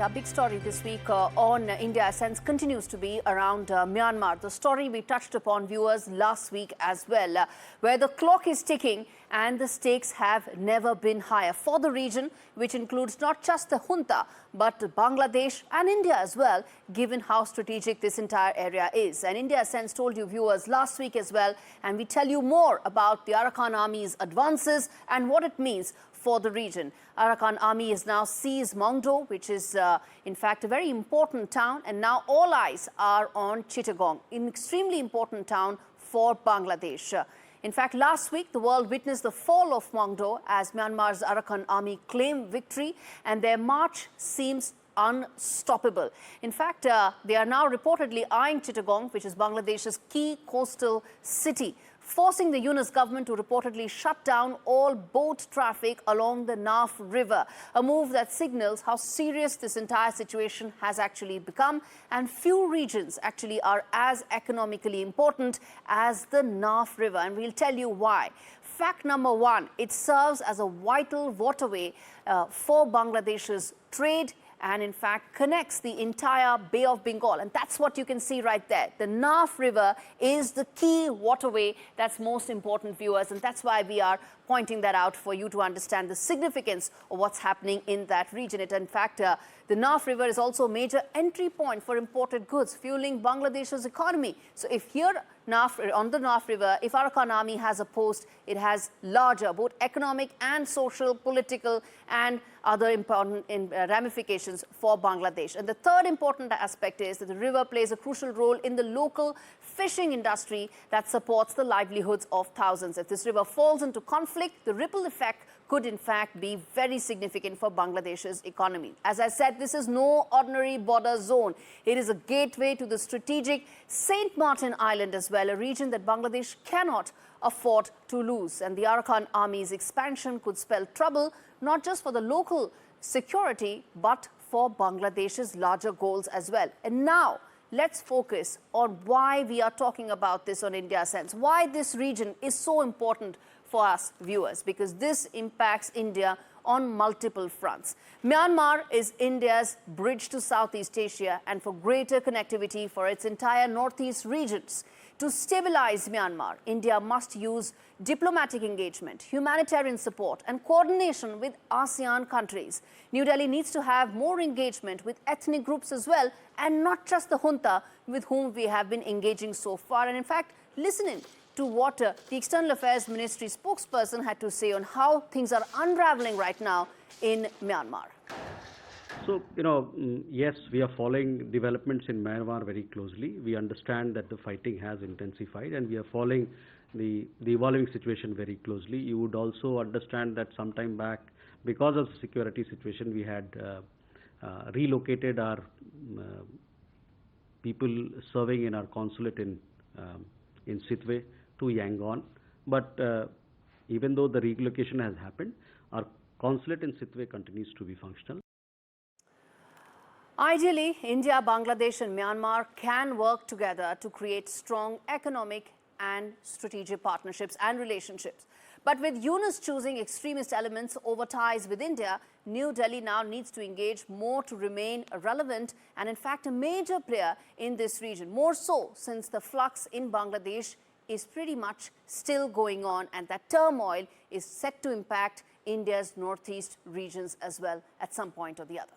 A big story this week on India Essence continues to be around Myanmar. The story we touched upon, viewers, last week as well, where the clock is ticking and the stakes have never been higher for the region, which includes not just the junta, but Bangladesh and India as well, given how strategic this entire area is. And India Essence told you, viewers, last week as well, and we tell you more about the Arakan army's advances and what it means for the region. Arakan army has now seized Maungdaw, which is in fact a very important town, and now all eyes are on Chittagong, an extremely important town for Bangladesh. In fact, last week, the world witnessed the fall of Maungdaw as Myanmar's Arakan army claimed victory, and their march seems unstoppable. In fact, they are now reportedly eyeing Chittagong, which is Bangladesh's key coastal city, forcing the Yunus government to reportedly shut down all boat traffic along the Naf River, a move that signals how serious this entire situation has actually become, and few regions actually are as economically important as the Naf River, and we'll tell you why. Fact number one, it serves as a vital waterway for Bangladesh's trade and in fact connects the entire Bay of Bengal. And that's what you can see right there. The Naf River is the key waterway that's most important, viewers, and that's why we are pointing that out for you to understand the significance of what's happening in that region. In fact, the Naf River is also a major entry point for imported goods, fueling Bangladesh's economy. So if here on the Naf River, if Arakan army has a post, it has larger both economic and social, political and other important ramifications for Bangladesh. And the third important aspect is that the river plays a crucial role in the local fishing industry that supports the livelihoods of thousands. If this river falls into conflict, the ripple effect could in fact be very significant for Bangladesh's economy. As I said, this is no ordinary border zone. It is a gateway to the strategic St. Martin Island as well, a region that Bangladesh cannot afford to lose. And the Arakan army's expansion could spell trouble, not just for the local security, but for Bangladesh's larger goals as well. And now, let's focus on why we are talking about this on India Sense, why this region is so important for us viewers, because this impacts India on multiple fronts. Myanmar is India's bridge to Southeast Asia and for greater connectivity for its entire northeast regions. To stabilize Myanmar, India must use diplomatic engagement, humanitarian support and coordination with ASEAN countries. New Delhi needs to have more engagement with ethnic groups as well, and not just the junta with whom we have been engaging so far. And in fact, listening to what the External Affairs Ministry spokesperson had to say on how things are unraveling right now in Myanmar. So, yes, we are following developments in Myanmar very closely. We understand that the fighting has intensified and we are following the evolving situation very closely. You would also understand that some time back, because of the security situation, we had relocated our people serving in our consulate in Sitwe to Yangon. But even though the relocation has happened, our consulate in Sitwe continues to be functional. Ideally, India, Bangladesh and Myanmar can work together to create strong economic and strategic partnerships and relationships. But with Yunus choosing extremist elements over ties with India, New Delhi now needs to engage more to remain relevant and in fact a major player in this region, more so since the flux in Bangladesh is pretty much still going on and that turmoil is set to impact India's northeast regions as well at some point or the other.